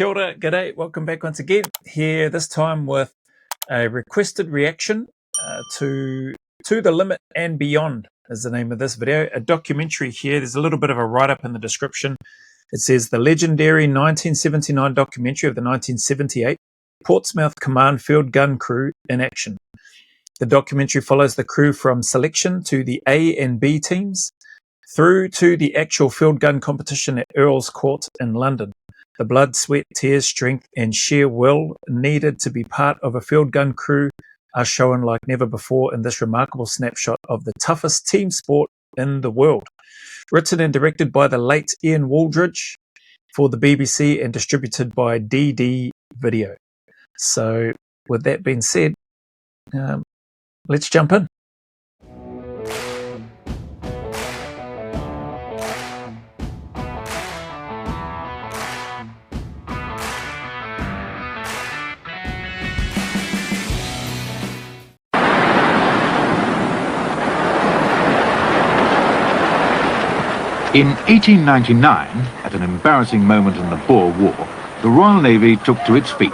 Kia ora, g'day, welcome back once again. Here this time with a requested reaction to the Limit and Beyond is the name of this video. A documentary here. There's a little bit of a write-up in the description. It says the legendary 1979 documentary of the 1978 Portsmouth Command Field Gun Crew in action. The documentary follows the crew from selection to the A and B teams through to the actual field gun competition at Earl's Court in London. The blood, sweat, tears, strength, and sheer will needed to be part of a field gun crew are shown like never before in this remarkable snapshot of the toughest team sport in the world. Written and directed by the late Ian Wooldridge for the BBC and distributed by DD Video. So, with that being said, let's jump in. In 1899, at an embarrassing moment in the Boer War, the Royal Navy took to its feet.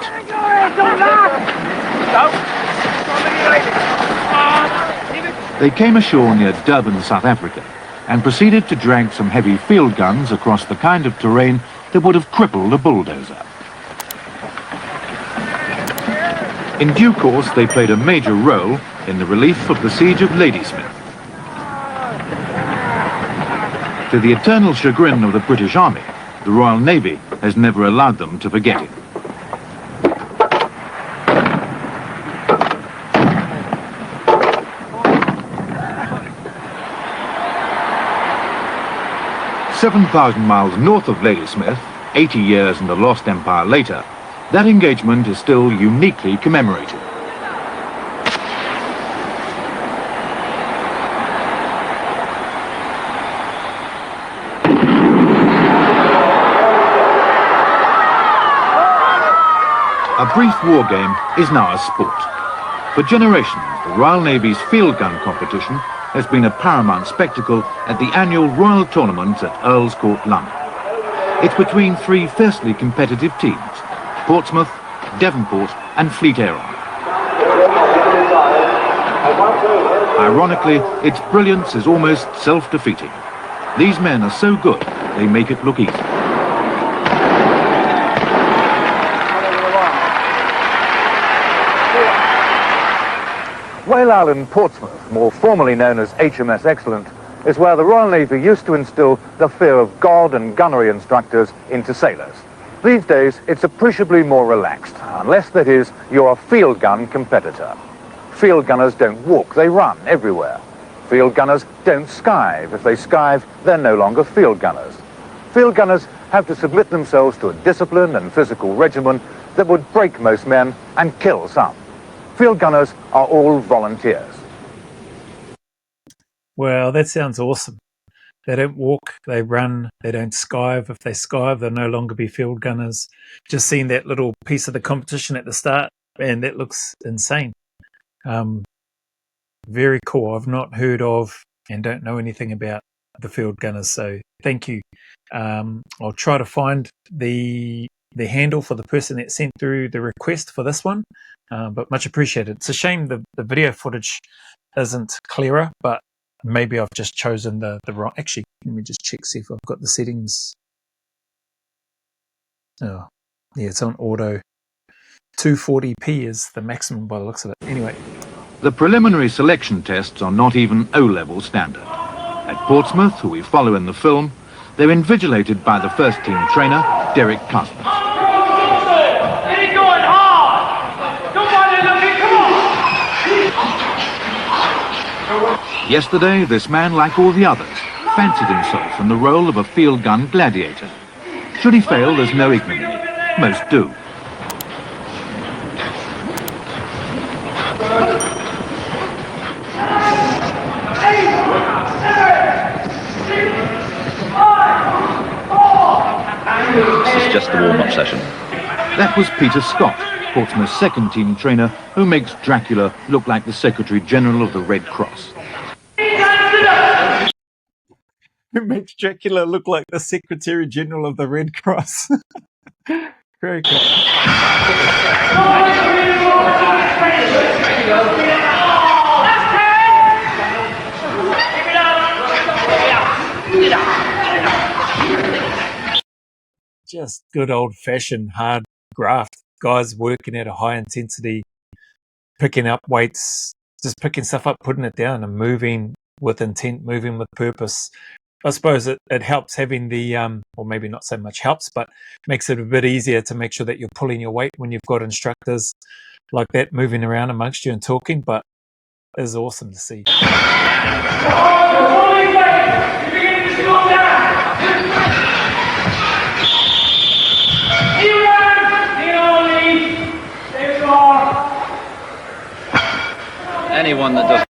They came ashore near Durban, South Africa, and proceeded to drag some heavy field guns across the kind of terrain that would have crippled a bulldozer. In due course, they played a major role in the relief of the siege of Ladysmith. To the eternal chagrin of the British Army, the Royal Navy has never allowed them to forget it. "7,000 miles north of Ladysmith, 80 years and the lost empire later, that engagement is still uniquely commemorated. A brief war game is now a sport. For generations, the Royal Navy's field gun competition has been a paramount spectacle at the annual Royal Tournament at Earl's Court, London. It's between three fiercely competitive teams, Portsmouth, Devonport and Fleet Air Arm. Ironically, its brilliance is almost self-defeating. These men are so good, they make it look easy. Whale Island, Portsmouth, more formally known as HMS Excellent, is where the Royal Navy used to instill the fear of God and gunnery instructors into sailors. These days, it's appreciably more relaxed, unless, that is, you're a field gun competitor. Field gunners don't walk, they run everywhere. Field gunners don't skive. If they skive, they're no longer field gunners. Field gunners have to submit themselves to a discipline and physical regimen that would break most men and kill some. Field gunners are all volunteers. Well, that sounds awesome. They don't walk, they run, they don't skive. If they skive, they'll no longer be field gunners. Just seen that little piece of the competition at the start, and that looks insane. Very cool. I've not heard of and don't know anything about the field gunners, so thank you. I'll try to find the handle for the person that sent through the request for this one, but much appreciated. It's a shame the video footage isn't clearer, but maybe I've just chosen the wrong. Actually, let me just check, see if I've got the settings. Oh, yeah, it's on auto. 240p is the maximum by the looks of it. Anyway. The preliminary selection tests are not even O-level standard. At Portsmouth, who we follow in the film, they're invigilated by the first team trainer, Derek Cousins. Yesterday, this man, like all the others, fancied himself in the role of a field gun gladiator. Should he fail, there's no ignominy. Most do. This is just the warm-up session. That was Peter Scott, Portsmouth's second team trainer, who makes Dracula look like the Secretary General of the Red Cross. Who makes Dracula look like the Secretary General of the Red Cross. Very cool. Just good old-fashioned hard graft. Guys working at a high intensity, picking up weights, just picking stuff up, putting it down, and moving with intent, moving with purpose. I suppose it helps having the, or maybe not so much helps, but makes it a bit easier to make sure that you're pulling your weight when you've got instructors like that moving around amongst you and talking. But it's awesome to see. Anyone that doesn't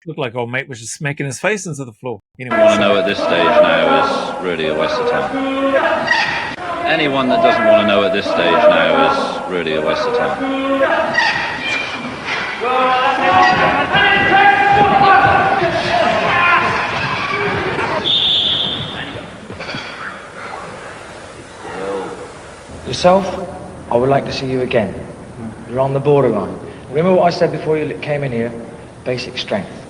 Looked like old mate was just smacking his face into the floor. Anyway, want to know at this stage now is really a waste of time. Anyone that doesn't want to know at this stage now is really a waste of time. Yourself, I would like to see you again. You're on the borderline. Remember what I said before you came in here? Basic strength.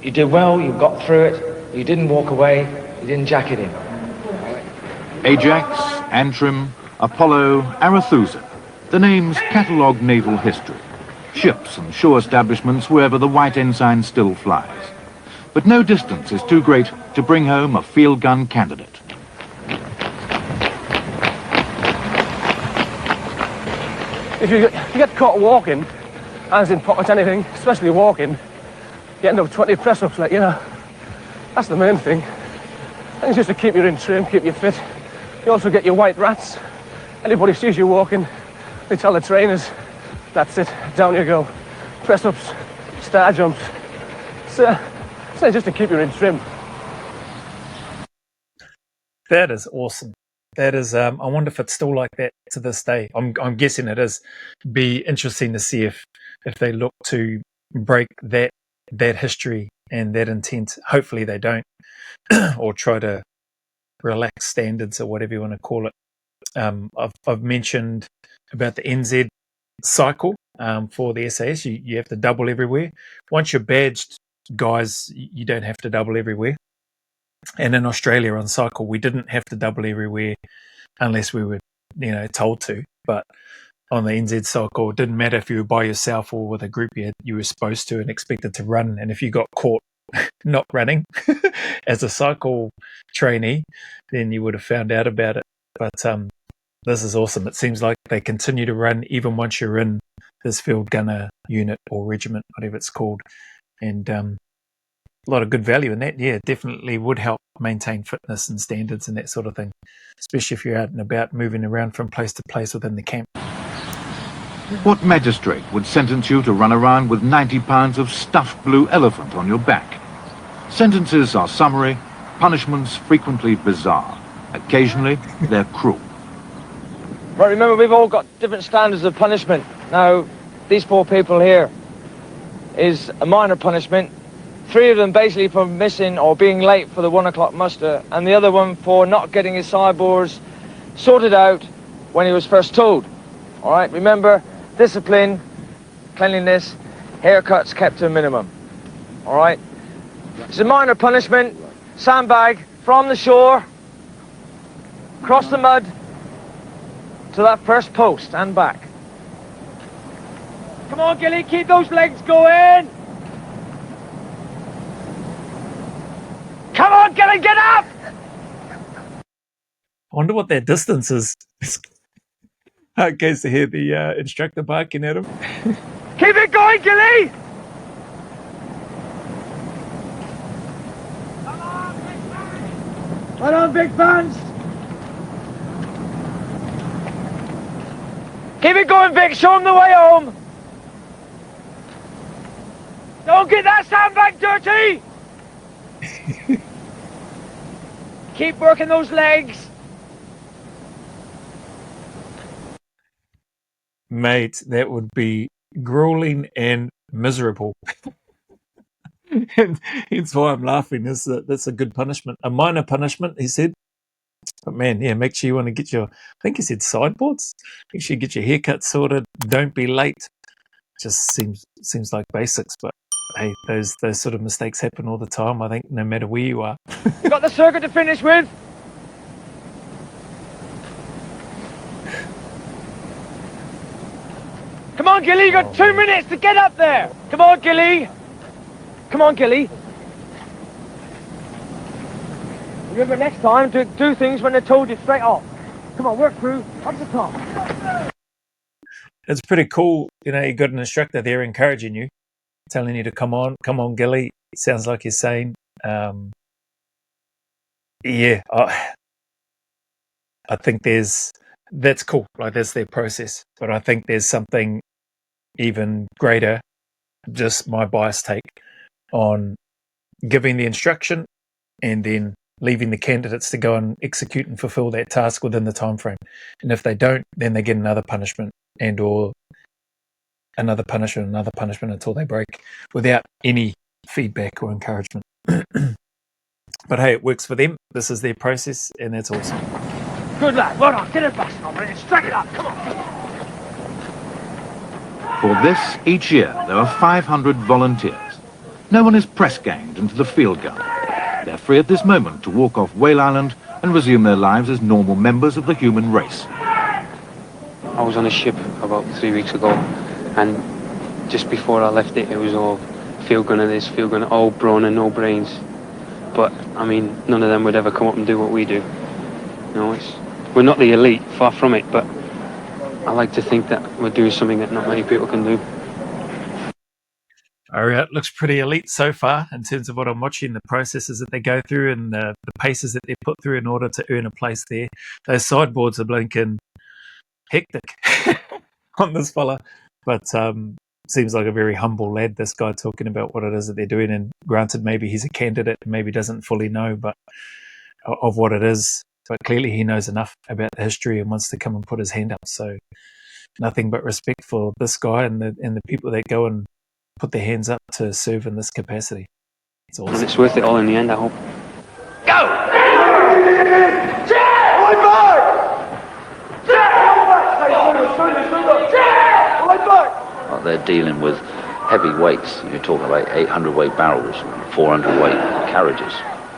You did well, you got through it, you didn't walk away, you didn't jack it in. Ajax, Antrim, Apollo, Arethusa. The names catalogue naval history. Ships and shore establishments wherever the white ensign still flies. But no distance is too great to bring home a field gun candidate. If you get caught walking, hands in pockets, anything, especially walking, you end up 20 press-ups, like, you know. That's the main thing. And it's just to keep you in trim, keep you fit. You also get your white rats. Anybody sees you walking, they tell the trainers, that's it, down you go. Press-ups, star jumps. So just to keep you in trim. that is awesome. That is, I wonder if it's still like that to this day. I'm guessing it is. Be interesting to see if they look to break that history and that intent. Hopefully they don't, or try to relax standards or whatever you want to call it. I've mentioned about the NZ cycle for the SAS. You have to double everywhere. Once you're badged, guys, you don't have to double everywhere. And in Australia on cycle, we didn't have to double everywhere unless we were, told to. But on the NZ cycle, it didn't matter if you were by yourself or with a group. You were supposed to and expected to run. And if you got caught not running as a cycle trainee, then you would have found out about it. But this is awesome. It seems like they continue to run even once you're in this field gunner unit or regiment, whatever it's called. And a lot of good value in that. Yeah, definitely would help maintain fitness and standards and that sort of thing, especially if you're out and about moving around from place to place within the camp. What magistrate would sentence you to run around with 90 pounds of stuffed blue elephant on your back? Sentences are summary, punishments frequently bizarre. Occasionally, they're cruel. Right, remember, we've all got different standards of punishment. Now, these four people here is a minor punishment. 3 of them basically for missing or being late for the 1 o'clock muster, and the other one for not getting his sideboards sorted out when he was first told. All right, remember, discipline, cleanliness, haircuts kept to a minimum. All right, it's a minor punishment. Sandbag from the shore, across the mud to that first post and back. Come on, Gilly, keep those legs going. Come on, Gilly, get up! I wonder what that distance is. In case to hear the instructor barking at him. Keep it going, Gilly! Right on, big fans! Keep it going, Vic. Show him the way home. Don't get that sandbag dirty! Keep working those legs. Mate, that would be grueling and miserable. And hence why I'm laughing. That's a good punishment. A minor punishment, he said. But man, yeah, make sure you want to get your, I think he said sideboards. Make sure you get your haircut sorted. Don't be late. Just seems like basics, but hey, those sort of mistakes happen all the time. I think no matter where you are. You got the circuit to finish with? Come on, Gilly, you got 2 minutes to get up there. Come on, Gilly. Come on, Gilly. Remember, next time, do things when they're told you straight off. Come on, work through, up the top. It's pretty cool, you know, you got an instructor there encouraging you, telling you to come on, Gilly. It sounds like you're saying, yeah, I think that's cool. Like, that's their process. But I think there's something even greater, just my bias take, on giving the instruction and then leaving the candidates to go and execute and fulfill that task within the time frame. And if they don't, then they get another punishment or another punishment until they break without any feedback or encouragement. But hey, it works for them. This is their process, and that's awesome. Good lad, well done. Get it back and strike it up. Come on. For this, each year, there are 500 volunteers. No one is press-ganged into the field gun. They're free at this moment to walk off Whale Island and resume their lives as normal members of the human race. I was on a ship about 3 weeks ago, and just before I left it, it was all field gunner this, field gunner, all brawn and no brains. But, I mean, none of them would ever come up and do what we do. You know, we're not the elite, far from it, but I like to think that we're doing something that not many people can do. All right, looks pretty elite so far in terms of what I'm watching, the processes that they go through and the paces that they put through in order to earn a place there. Those sideboards are blinking hectic on this fella, but seems like a very humble lad, this guy, talking about what it is that they're doing. And granted, maybe he's a candidate, maybe doesn't fully know but of what it is, but clearly he knows enough about the history and wants to come and put his hand up. So nothing but respect for this guy and the people that go and put their hands up to serve in this capacity. It's awesome. And it's worth it all in the end, I hope. Go! Well, they're dealing with heavy weights. You're talking about 800 weight barrels, 400 weight carriages.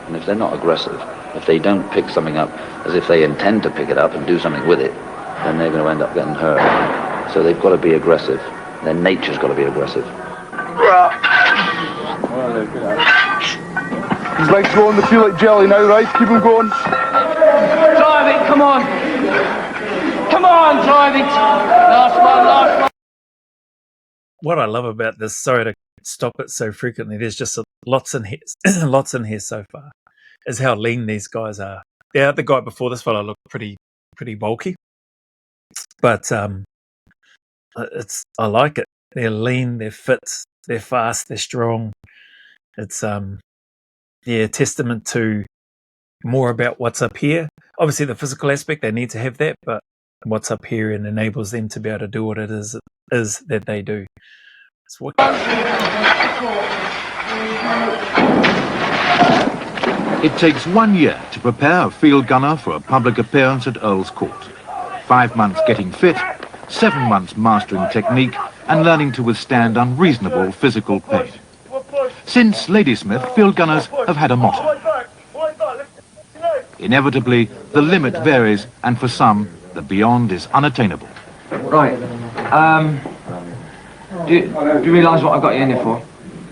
And if they're not aggressive, if they don't pick something up as if they intend to pick it up and do something with it, then they're going to end up getting hurt. So they've got to be aggressive. Their nature's got to be aggressive. His legs going, they feel like jelly now, right? Keep him going. Drive it, come on. Come on, drive it. Last one. What I love about this, sorry to stop it so frequently, there's just lots in here so far, is how lean these guys are. The other guy before this fella looked pretty bulky, but I like it. They're lean, they're fit, they're fast, they're strong. It's testament to more about what's up here. Obviously the physical aspect, they need to have that, but what's up here and enables them to be able to do what it is that they do. It takes 1 year to prepare a field gunner for a public appearance at Earl's Court. 5 months getting fit, 7 months mastering technique and learning to withstand unreasonable physical pain. Since Ladysmith, field gunners have had a motto. Inevitably, the limit varies, and for some, the beyond is unattainable. Right. Do you realise what I got you in here for?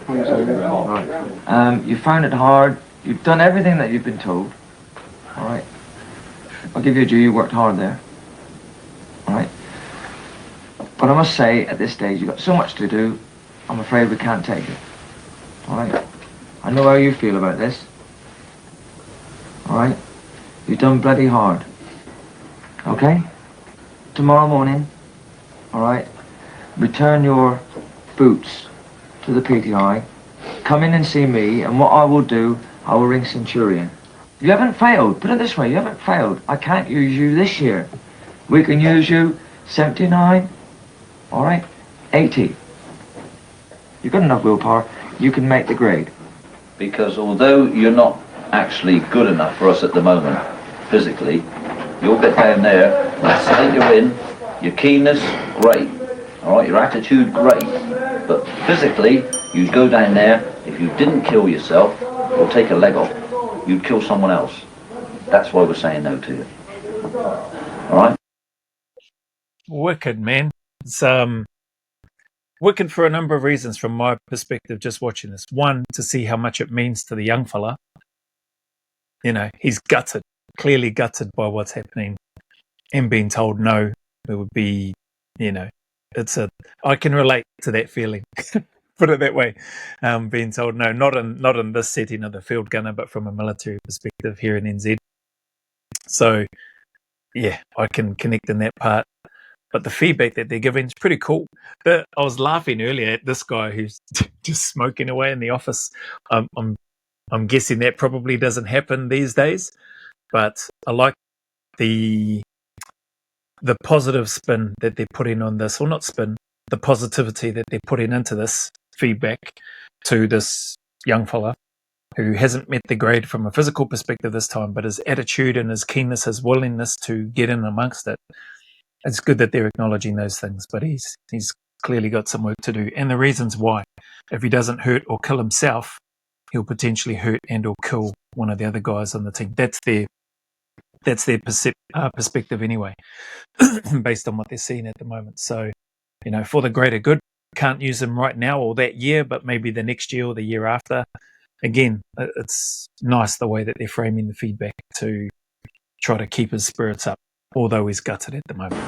Right. You found it hard. You've done everything that you've been told. All right. I'll give you a due. You worked hard there. All right. But I must say, at this stage, you've got so much to do. I'm afraid we can't take it. All right. I know how you feel about this. All right. You've done bloody hard. Okay. Tomorrow morning. All right. Return your boots to the PTI. Come in and see me, and what I will do, I will ring Centurion. You haven't failed. Put it this way, you haven't failed. I can't use you this year. We can use you 79, all right, 80. You've got enough willpower. You can make the grade. Because although you're not actually good enough for us at the moment, physically. You'll get down there, your sight you're in, your keenness, great. All right, your attitude, great. But physically, you'd go down there, if you didn't kill yourself or take a leg off, you'd kill someone else. That's why we're saying no to you. All right? Wicked, man. It's wicked for a number of reasons from my perspective just watching this. One, to see how much it means to the young fella. You know, he's gutted, clearly gutted by what's happening and being told no. It would be, you know, I can relate to that feeling. Put it that way. Being told no, not in this setting of the field gunner, but from a military perspective here in NZ. So, yeah, I can connect in that part. But the feedback that they're giving is pretty cool. I was laughing earlier at this guy who's just smoking away in the office. I'm guessing that probably doesn't happen these days. But I like the positive spin that they're putting on this, or not spin, the positivity that they're putting into this feedback to this young fella who hasn't met the grade from a physical perspective this time, but his attitude and his keenness, his willingness to get in amongst it. It's good that they're acknowledging those things, but he's clearly got some work to do, and the reasons why. If he doesn't hurt or kill himself, he'll potentially hurt and or kill one of the other guys on the team. That's their perspective anyway, based on what they're seeing at the moment. So, you know, for the greater good, can't use them right now or that year, but maybe the next year or the year after. Again, it's nice the way that they're framing the feedback to try to keep his spirits up, although he's gutted at the moment.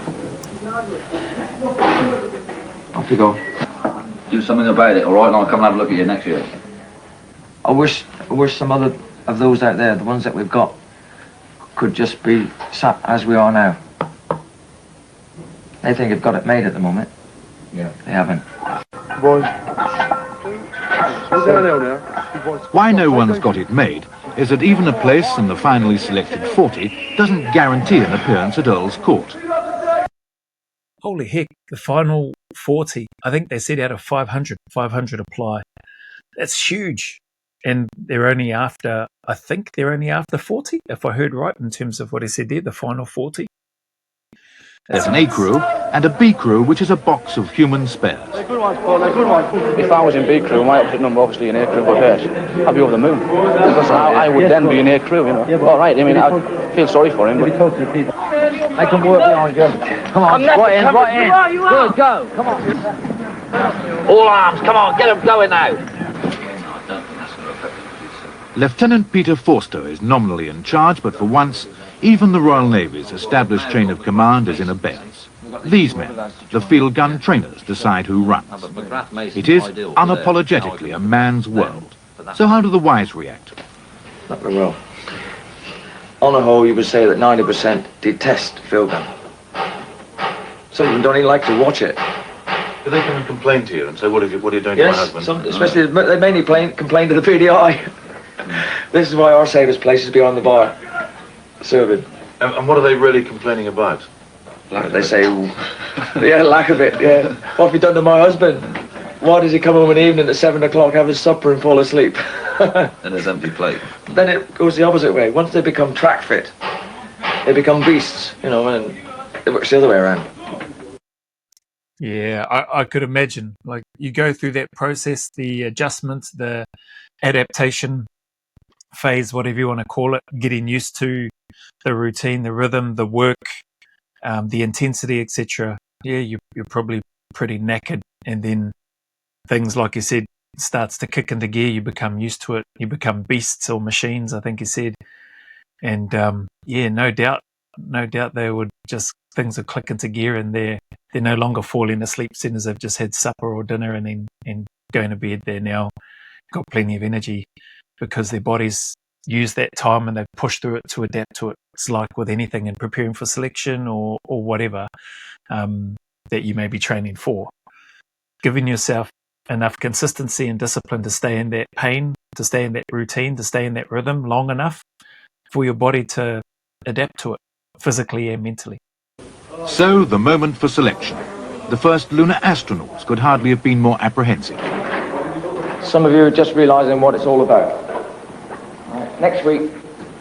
Off you go. Do something about it, all right? And I'll come and have a look at you next year. I wish some other of those out there, the ones that we've got, could just be sat as we are now. They think they've got it made at the moment. Yeah. They haven't. Boys. Why no one's got it made is that even a place in the finally selected 40 doesn't guarantee an appearance at Earl's Court. Holy heck, the final 40, I think they said out of 500 apply. That's huge. And they're only after 40, if I heard right, in terms of what he said there, the final 40. There's an A crew and a B crew, which is a box of human spares. If I was in B crew, my opposite number obviously in A crew would hurt. I'd be over the moon. Because I would then be in A crew, you know. Yeah, all right, I mean, I feel sorry for him, but... I can work behind you. Come on, right in. Good, go. Come on. All arms, come on, get them going now. Lieutenant Peter Forster is nominally in charge, but for once, even the Royal Navy's established chain of command is in abeyance. These men, the field gun trainers, decide who runs. It is unapologetically a man's world. So how do the wise react? Not very well. On the whole, you would say that 90% detest field gun. Some of them don't even like to watch it. Do they come and complain to you and say, what are you doing to my husband? Especially, they mainly complain to the PDI. This is why our safest place is behind the bar, serving. And what are they really complaining about? They say, yeah, lack of it, yeah. What have you done to my husband? Why does he come home in the evening at 7 o'clock, have his supper and fall asleep? And his empty plate. Then it goes the opposite way. Once they become track fit, they become beasts, you know, and it works the other way around. Yeah, I could imagine. Like, you go through that process, the adjustment, the adaptation phase, whatever you want to call it, getting used to the routine, the rhythm, the work, the intensity, etc. Yeah, you're probably pretty knackered, and then things, like you said, starts to kick into gear. You become used to it. You become beasts or machines, I think you said. And yeah, no doubt they would just, things will click into gear, and they're no longer falling asleep as soon as they've just had supper or dinner and going to bed. They're now got plenty of energy because their bodies use that time and they've pushed through it to adapt to it. It's like with anything in preparing for selection or whatever that you may be training for. Giving yourself enough consistency and discipline to stay in that pain, to stay in that routine, to stay in that rhythm long enough for your body to adapt to it physically and mentally. So, the moment for selection. The first lunar astronauts could hardly have been more apprehensive. Some of you are just realising what it's all about. Right. Next week,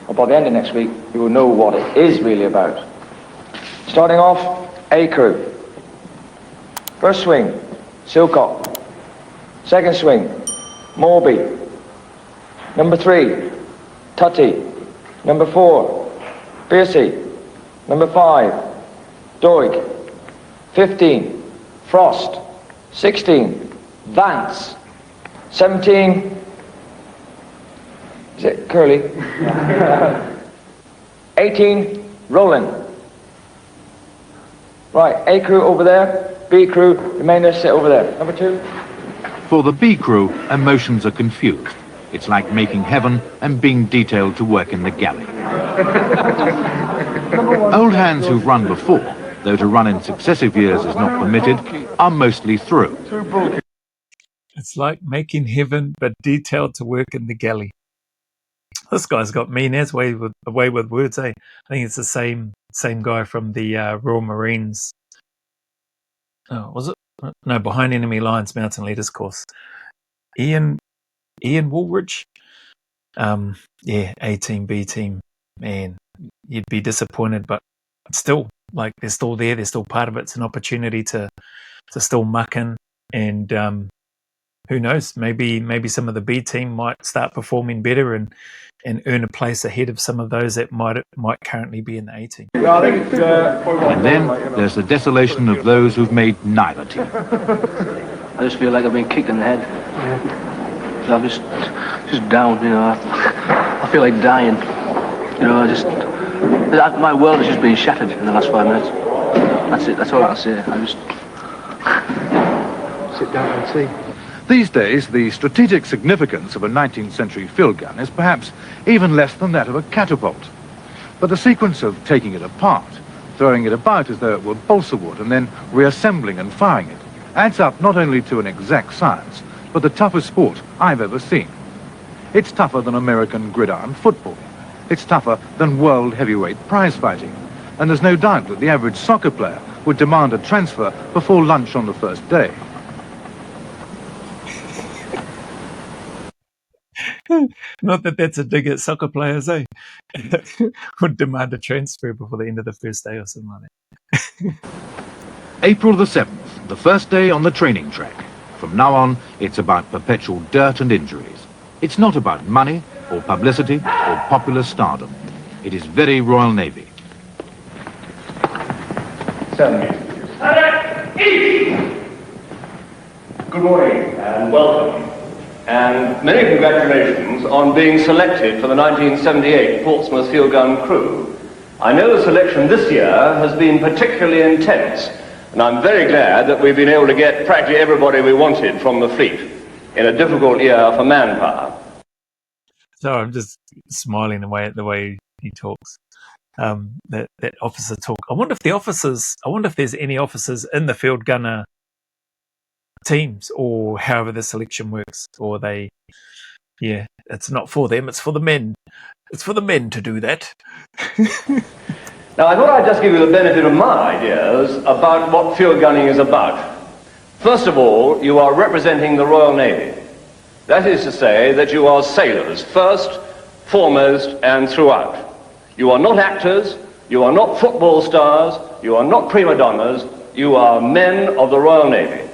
or by the end of next week, you will know what it is really about. Starting off, A crew. First swing, Silcock. Second swing, Morby. Number 3, Tutty. Number 4, Piercy. Number 5, Doig. 15, Frost. 16, Vance. 17, is it Curly? 18, Roland. Right, A crew over there, B crew, remain there, sit over there. Number 2. For the B crew, emotions are confused. It's like making heaven and being detailed to work in the galley. Old hands who've run before, though to run in successive years is not permitted, are mostly through. It's like making heaven, but detailed to work in the galley. This guy's got mean as way with words, eh? I think it's the same guy from the Royal Marines. Oh, was it? No, Behind Enemy Lines Mountain Leaders course. Ian Woolridge. Yeah, A team, B team. Man, you'd be disappointed, but still, like, they're still there. They're still part of it. It's an opportunity to still muck in, and who knows? Maybe some of the B team might start performing better and earn a place ahead of some of those that might currently be in the A team. And then there's the desolation of those who've made neither team. I just feel like I've been kicked in the head. So I'm just down, you know. I feel like dying. You know, my world has just been shattered in the last 5 minutes. That's it. That's all I'll say. I just sit down and see. These days, the strategic significance of a 19th century field gun is perhaps even less than that of a catapult. But the sequence of taking it apart, throwing it about as though it were balsa wood, and then reassembling and firing it, adds up not only to an exact science, but the toughest sport I've ever seen. It's tougher than American gridiron football. It's tougher than world heavyweight prize fighting. And there's no doubt that the average soccer player would demand a transfer before lunch on the first day. Not that that's a dig at soccer players, eh? Would demand a transfer before the end of the first day or something like that. April the 7th, the first day on the training track. From now on, it's about perpetual dirt and injuries. It's not about money or publicity or popular stardom. It is very Royal Navy. 7. Good morning and welcome. And many congratulations on being selected for the 1978 Portsmouth field gun crew. I know the selection this year has been particularly intense, and I'm very glad that we've been able to get practically everybody we wanted from the fleet in a difficult year for manpower. So I'm just smiling the way he talks. That officer talk. I wonder if there's any officers in the field gunner teams, or however the selection works, or it's not for them, it's for the men. It's for the men to do that. Now, I thought I'd just give you the benefit of my ideas about what field gunning is about. First of all, you are representing the Royal Navy. That is to say that you are sailors, first, foremost, and throughout. You are not actors, you are not football stars, you are not prima donnas, you are men of the Royal Navy.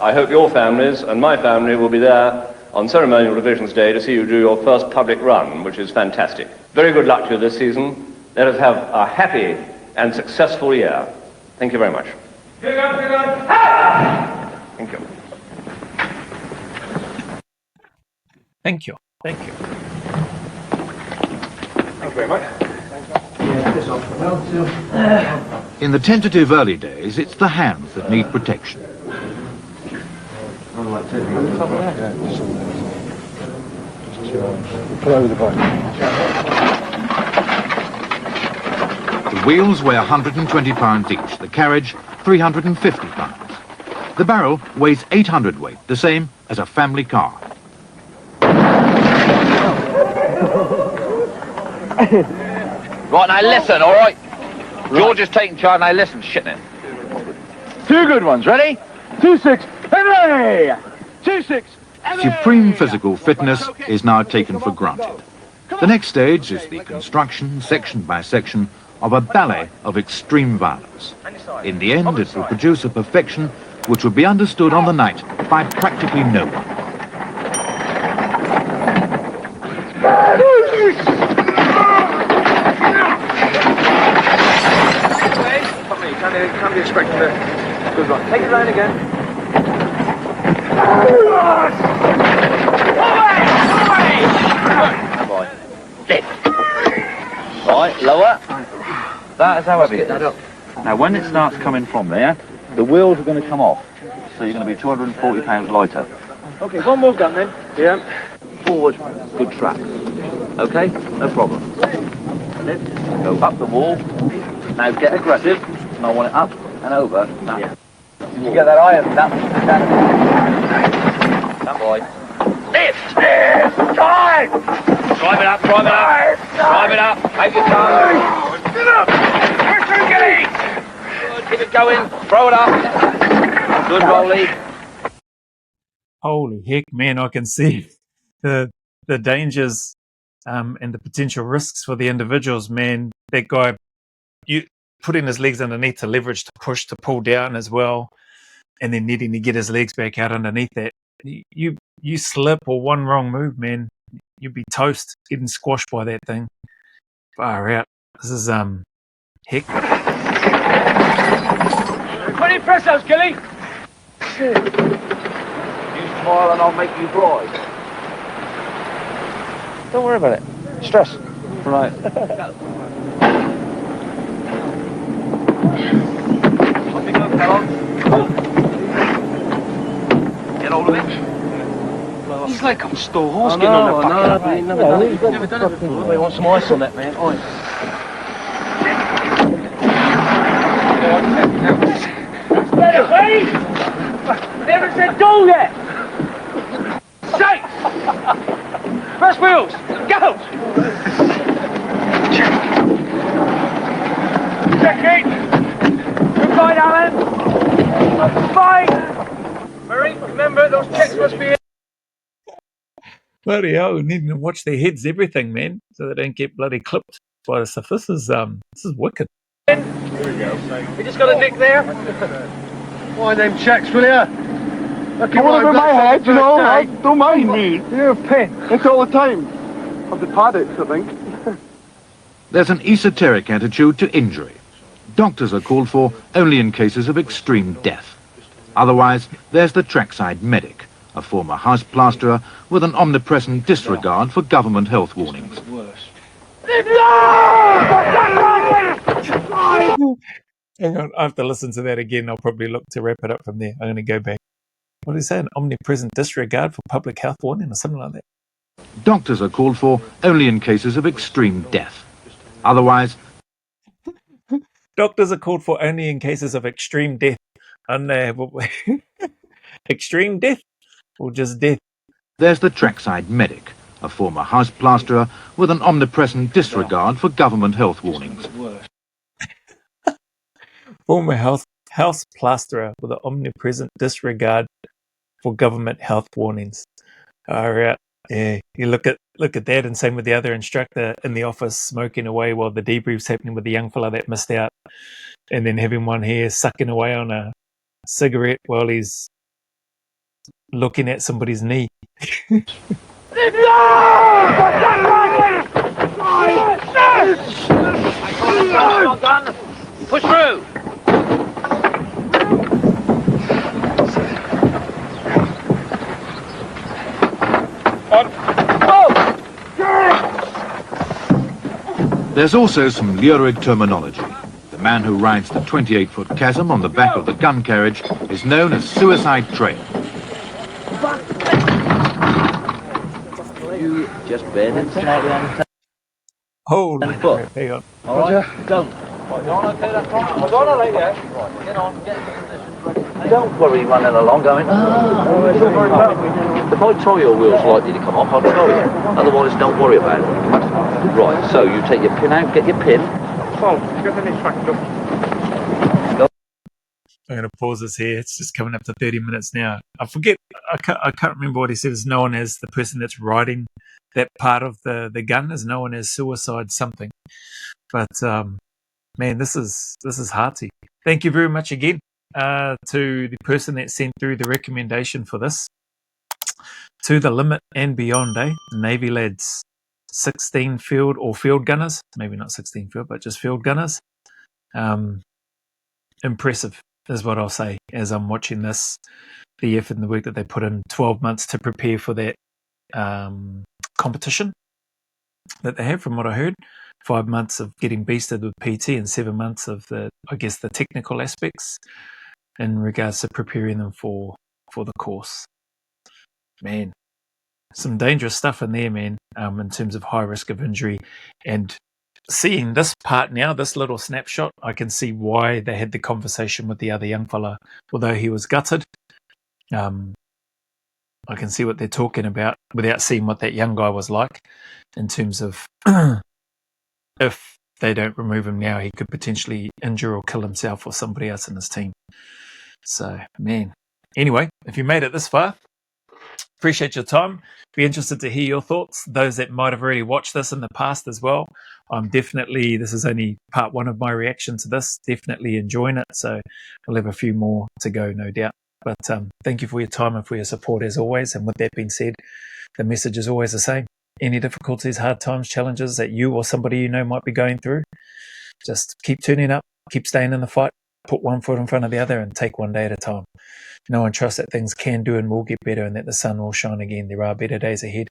I hope your families and my family will be there on Ceremonial Divisions Day to see you do your first public run, which is fantastic. Very good luck to you this season. Let us have a happy and successful year. Thank you very much. Thank you. Thank you. Thank you. Thank you very much. In the tentative early days, it's the hands that need protection. The wheels weigh 120 pounds each, the carriage 350 pounds. The barrel weighs 800 weight, the same as a family car. Right, now listen, all right? George is taking charge, now listen, shit then. 2 good ones, ready? 2-6, Henry! 2-6. Supreme physical fitness is now taken for granted. The next stage is the construction, section by section, of a ballet of extreme violence. In the end, it will produce a perfection which will be understood on the night by practically no one. Can't be expecting a good run. Take it round again. Right, lower. That is how heavy it is. Now, when it starts coming from there, the wheels are going to come off. So you're going to be 240 pounds lighter. Okay, one more gun then. Yeah. Forward, good track. Okay, no problem. Lift, go up the wall. Now get aggressive. And I want it up and over. That. Did you get that iron? That boy. Lift! Time! Drive it up, drive it up. Drive it up. Take your time. Get up! Good, keep it going. Throw it up. Good, Rolly. Holy heck, man, I can see the dangers and the potential risks for the individuals, man. That guy, you putting his legs underneath to leverage, to push, to pull down as well, and then needing to get his legs back out underneath that. You slip or one wrong move, man, you'd be toast, getting squashed by that thing. Far out. This is heck. 20 pressos, Gilly. You smile and I'll make you cry. Don't worry about it. Stress. Right. Get hold of it. He's like I'm still horse getting on the back. I've never done it. Never done it before. They want some ice on that, man. Better, please! Never said go yet! Safe! First wheels, go! Check it! Goodbye, Alan! Bye! Murray, remember, those checks must be in. Bloody hell, needing to watch their heads, everything, man, so they don't get bloody clipped by the stuff. This is wicked. Here we go. You just got a nick there? Why them checks, will ya? Come over my head, you know. Don't mind me. You're a pin. It's all the time. Of the paddocks, I think. There's an esoteric attitude to injury. Doctors are called for only in cases of extreme death. Otherwise, there's the trackside medic, a former house plasterer with an omnipresent disregard for government health warnings. Hang on, I have to listen to that again. I'll probably look to wrap it up from there. I'm going to go back. What did he say? An omnipresent disregard for public health warning or something like that? Doctors are called for only in cases of extreme death. Otherwise, doctors are called for only in cases of extreme death. Extreme death or just death? There's the trackside medic, a former house plasterer with an omnipresent disregard for government health warnings. Former house plasterer with an omnipresent disregard for government health warnings. All right. Yeah, you look at that, and same with the other instructor in the office smoking away while the debrief's happening with the young fella that missed out, and then having one here sucking away on a cigarette while he's looking at somebody's knee. Push through. There's also some lurid terminology. The man who rides the 28-foot chasm on the back of the gun carriage is known as Suicide Trail. You just bend and slightly on the Holy foot. Hang on. All right, don't. Hold on, okay, that's right. Hold on, right there. Right, get on, get into position. Don't worry running along going, if I tell your wheel's likely to come off, I'll tell you. Otherwise, don't worry about it. Right, so you take your pin out, get your pin. I'm going to pause this here. It's just coming up to 30 minutes now. I forget, I can't remember what he said is known as the person that's riding that part of the gun is known as suicide something. But man, this is hearty. Thank you very much again to the person that sent through the recommendation for this. To the limit and beyond, Navy lads, 16 field or field gunners, maybe not 16 field, but just field gunners. Impressive is what I'll say as I'm watching this. The effort and the work that they put in, 12 months to prepare for that competition that they have, from what I heard. 5 months of getting beasted with PT and 7 months of the technical aspects in regards to preparing them for the course. Man, some dangerous stuff in there, man, in terms of high risk of injury. And seeing this part now, this little snapshot, I can see why they had the conversation with the other young fella, although he was gutted. I can see what they're talking about without seeing what that young guy was like, in terms of if they don't remove him now, he could potentially injure or kill himself or somebody else in his team. So, man. Anyway, if you made it this far, appreciate your time. Be interested to hear your thoughts. Those that might have already watched this in the past as well. This is only part one of my reaction to this. Definitely enjoying it. So we'll have a few more to go, no doubt. But thank you for your time and for your support as always. And with that being said, the message is always the same. Any difficulties, hard times, challenges that you or somebody you know might be going through, just keep tuning up, keep staying in the fight, put one foot in front of the other and take one day at a time. Know and trust that things can do and will get better, and that the sun will shine again. There are better days ahead,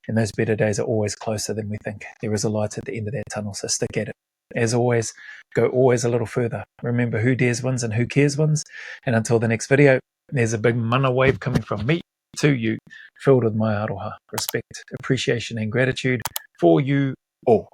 and those better days are always closer than we think. There is a light at the end of that tunnel, so stick at it. As always, go always a little further. Remember, who dares wins and who cares wins. And until the next video, there's a big mana wave coming from me to you, filled with my aroha, respect, appreciation, and gratitude for you all.